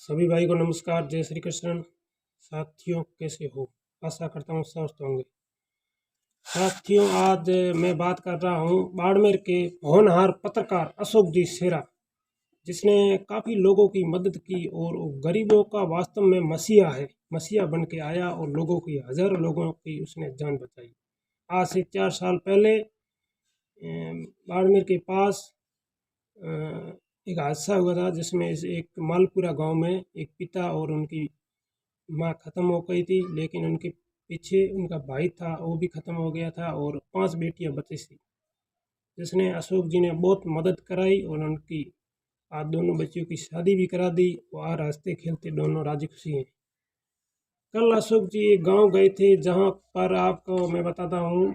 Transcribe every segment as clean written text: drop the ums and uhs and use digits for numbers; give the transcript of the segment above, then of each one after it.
सभी भाई को नमस्कार, जय श्री कृष्ण। साथियों कैसे हो? आशा करता हूँ स्वस्थ होंगे। साथियों, आज मैं बात कर रहा हूँ बाड़मेर के होनहार पत्रकार अशोक जी सेरा, जिसने काफ़ी लोगों की मदद की और गरीबों का वास्तव में मसीहा है। मसीहा बन के आया और लोगों की, हजारों लोगों की उसने जान बचाई। आज से 4 साल पहले बाड़मेर के पास एक हादसा हुआ था, जिसमें एक मालपुरा गांव में एक पिता और उनकी माँ ख़त्म हो गई थी, लेकिन उनके पीछे उनका भाई था, वो भी ख़त्म हो गया था और 5 बेटियां बची थी, जिसने अशोक जी ने बहुत मदद कराई और उनकी आज दोनों बच्चियों की शादी भी करा दी और आज हंसते खेलते दोनों राजी खुशी हैं। कल अशोक जी एक गाँव गए थे, जहाँ पर आपको मैं बताता हूँ,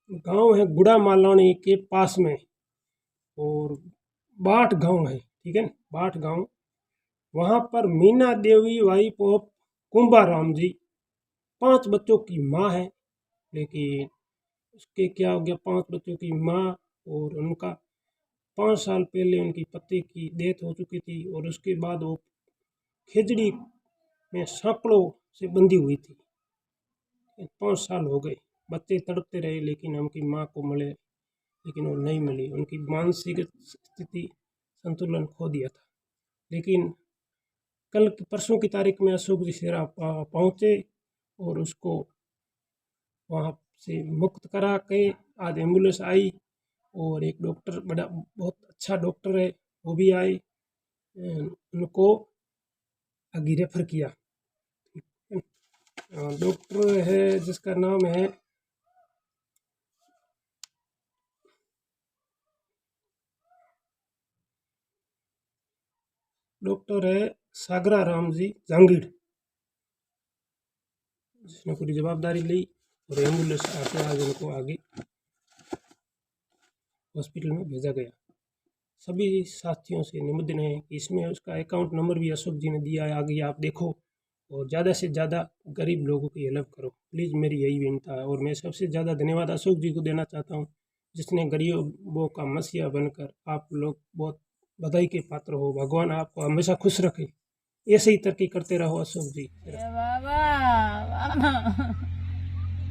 गाँव है गुड़ा मालानी के पास में, और बाट गांव है, ठीक है, बाट गांव। वहाँ पर मीना देवी वाइफ ऑफ कुंभाराम जी 5 बच्चों की माँ है, लेकिन उसके क्या हो गया, 5 बच्चों की माँ, और उनका 5 साल पहले उनकी पति की डेथ हो चुकी थी और उसके बाद वो खेजड़ी में सांकड़ों से बंधी हुई थी। 5 साल हो गए, बच्चे तड़पते रहे, लेकिन उनकी माँ को मिले, लेकिन वो नहीं मिली। उनकी मानसिक स्थिति संतुलन खो दिया था। लेकिन कल परसों की तारीख में अशोक जी सेरा पहुँचे और उसको वहाँ से मुक्त करा के आज एम्बुलेंस आई और एक डॉक्टर, बड़ा बहुत अच्छा डॉक्टर है, वो भी आए, उनको आगे रेफर किया। डॉक्टर है जिसका नाम है सागरा राम जी जांगीड़, जिसने पूरी जवाबदारी ली और एम्बुलेंस आके आज उनको आगे हॉस्पिटल में भेजा गया। सभी साथियों से निवेदन है कि इसमें उसका अकाउंट नंबर भी अशोक जी ने दिया है, आगे आप देखो और ज़्यादा से ज़्यादा गरीब लोगों की हेल्प करो, प्लीज़, मेरी यही विनता है। और मैं सबसे ज़्यादा धन्यवाद अशोक जी को देना चाहता हूँ, जिसने गरीबों का मसीहा बनकर, आप लोग बहुत बधाई के पात्र हो, भगवान आपको हमेशा खुश रखे, ऐसे ही तरक्की करते रहो अशोक जी।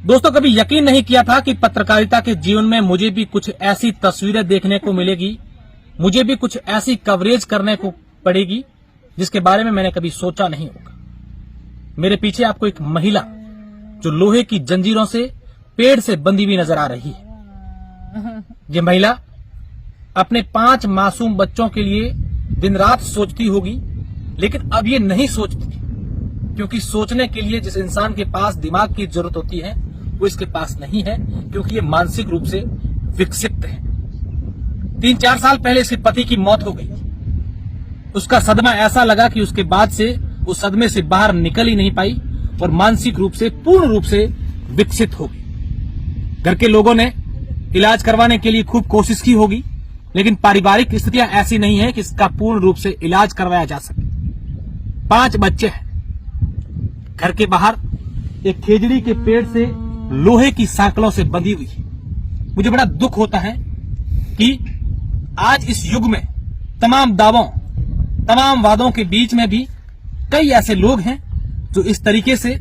दोस्तों, कभी यकीन नहीं किया था कि पत्रकारिता के जीवन में मुझे भी कुछ ऐसी तस्वीरें देखने को मिलेगी, मुझे भी कुछ ऐसी कवरेज करने को पड़ेगी जिसके बारे में मैंने कभी सोचा नहीं होगा। मेरे पीछे आपको एक महिला जो लोहे की जंजीरों से, पेड़ से बंधी हुई नजर आ रही है। ये महिला अपने 5 मासूम बच्चों के लिए दिन रात सोचती होगी, लेकिन अब ये नहीं सोचती, क्योंकि सोचने के लिए जिस इंसान के पास दिमाग की जरूरत होती है वो इसके पास नहीं है, क्योंकि ये मानसिक रूप से विकसित है। 3-4 साल पहले इसके पति की मौत हो गई। उसका सदमा ऐसा लगा कि उसके बाद से उस सदमे से बाहर निकल ही नहीं पाई और मानसिक रूप से, पूर्ण रूप से विकसित हो गई। घर के लोगों ने इलाज करवाने के लिए खूब कोशिश की होगी, लेकिन पारिवारिक स्थितियां ऐसी नहीं है कि इसका पूर्ण रूप से इलाज करवाया जा सके। 5 बच्चे हैं। घर के बाहर एक खेजड़ी के पेड़ से लोहे की सांकलों से बंधी हुई है। मुझे बड़ा दुख होता है कि आज इस युग में तमाम दावों, तमाम वादों के बीच में भी कई ऐसे लोग हैं जो इस तरीके से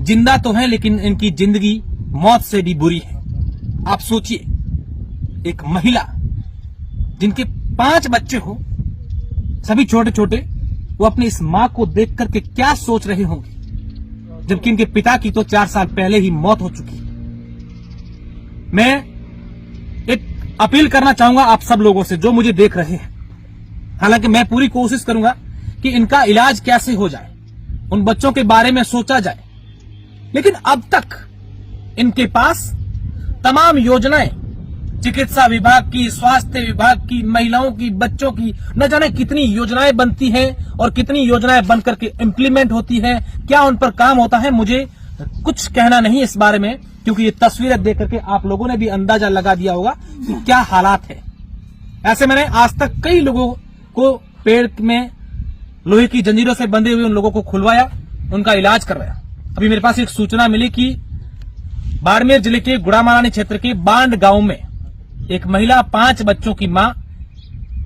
जिंदा तो हैं, लेकिन इनकी जिंदगी मौत से भी बुरी है। आप सोचिए, एक महिला जिनके 5 बच्चे हो, सभी छोटे छोटे, वो अपनी इस मां को देख करके क्या सोच रहे होंगे, जबकि इनके पिता की तो 4 साल पहले ही मौत हो चुकी। मैं एक अपील करना चाहूंगा आप सब लोगों से जो मुझे देख रहे हैं। हालांकि मैं पूरी कोशिश करूंगा कि इनका इलाज कैसे हो जाए, उन बच्चों के बारे में सोचा जाए, लेकिन अब तक इनके पास तमाम योजनाएं, चिकित्सा विभाग की, स्वास्थ्य विभाग की, महिलाओं की, बच्चों की, न जाने कितनी योजनाएं बनती हैं और कितनी योजनाएं बनकर के इम्प्लीमेंट होती हैं, क्या उन पर काम होता है, मुझे कुछ कहना नहीं इस बारे में, क्योंकि ये तस्वीरें देख करके आप लोगों ने भी अंदाजा लगा दिया होगा कि क्या हालात है। ऐसे मैंने आज तक कई लोगों को पेड़ में लोहे की जंजीरों से बंधे हुए उन लोगों को खुलवाया, उनका इलाज करवाया। अभी मेरे पास एक सूचना मिली कि बाड़मेर जिले के गुड़ामालानी क्षेत्र के बांड गांव में एक महिला 5 बच्चों की मां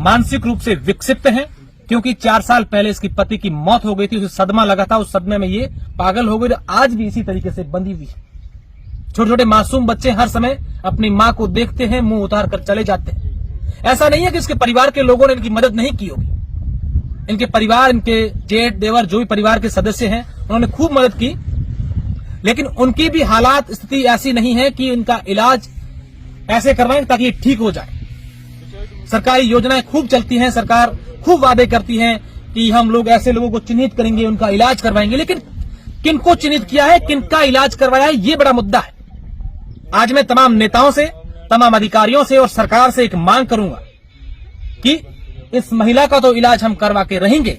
मानसिक रूप से विकसित है, क्योंकि 4 साल पहले इसकी पति की मौत हो गई थी, उसे सदमा लगा था, उस सदमे में ये पागल हो गई, आज भी इसी तरीके से बंधी हुई है। छोटे छोटे मासूम बच्चे हर समय अपनी मां को देखते हैं, मुंह उतार कर चले जाते हैं। ऐसा नहीं है कि इसके परिवार के लोगों ने इनकी मदद नहीं की होगी, इनके परिवार, इनके जेठ देवर जो भी परिवार के सदस्य हैं उन्होंने खूब मदद की, लेकिन उनकी भी हालात स्थिति ऐसी नहीं है कि इनका इलाज ऐसे करवाएं ताकि ये ठीक हो जाए। सरकारी योजनाएं खूब चलती हैं, सरकार खूब वादे करती है कि हम लोग ऐसे लोगों को चिन्हित करेंगे, उनका इलाज करवाएंगे, लेकिन किनको चिन्हित किया है, किनका इलाज करवाया है, ये बड़ा मुद्दा है। आज मैं तमाम नेताओं से, तमाम अधिकारियों से और सरकार से एक मांग करूंगा कि इस महिला का तो इलाज हम करवा के रहेंगे,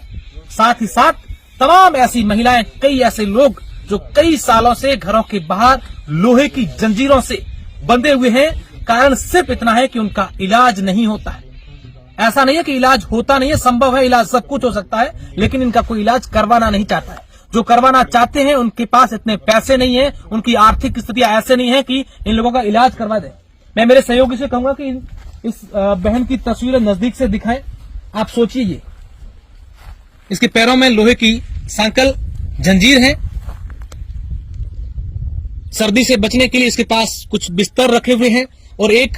साथ ही साथ तमाम ऐसी महिलाएं, कई ऐसे लोग जो कई सालों से घरों के बाहर लोहे की जंजीरों से बंधे हुए हैं, कारण सिर्फ इतना है कि उनका इलाज नहीं होता है। ऐसा नहीं है कि इलाज होता नहीं है, संभव है, इलाज सब कुछ हो सकता है, लेकिन इनका कोई इलाज करवाना नहीं चाहता है। जो करवाना चाहते हैं उनके पास इतने पैसे नहीं है, उनकी आर्थिक स्थितियां ऐसे नहीं है कि इन लोगों का इलाज करवा दे। मैं मेरे सहयोगी से कहूंगा कि इस बहन की तस्वीरें नजदीक से दिखाएं। आप सोचिए, ये इसके पैरों में लोहे की सांकल जंजीर है, सर्दी से बचने के लिए इसके पास कुछ बिस्तर रखे हुए हैं और एक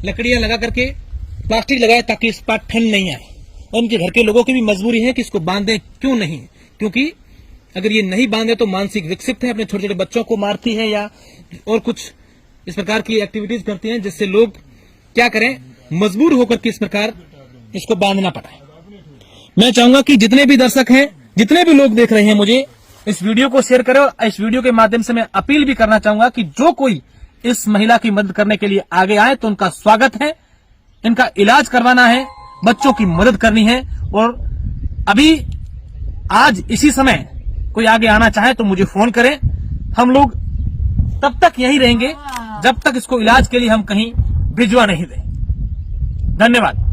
लकड़ियां लगा करके प्लास्टिक लगाए ताकि इस पर ठंड नहीं आए। और उनके घर के लोगों की भी मजबूरी है कि इसको बांधे, क्यों नहीं, क्योंकि अगर ये नहीं बांधे तो मानसिक विक्षिप्त है, अपने छोटे छोटे बच्चों को मारती है या और कुछ इस प्रकार की एक्टिविटीज करती हैं, जिससे लोग क्या करें, मजबूर होकर के इस प्रकार इसको बांधना पड़ा है। मैं चाहूंगा कि जितने भी दर्शक हैं, जितने भी लोग देख रहे हैं, मुझे इस वीडियो को शेयर करें और इस वीडियो के माध्यम से मैं अपील भी करना चाहूंगा कि जो कोई इस महिला की मदद करने के लिए आगे आए तो उनका स्वागत है। इनका इलाज करवाना है, बच्चों की मदद करनी है, और अभी आज इसी समय कोई आगे आना चाहे तो मुझे फोन करें। हम लोग तब तक यहीं रहेंगे जब तक इसको इलाज के लिए हम कहीं भिजवा नहीं दें। धन्यवाद।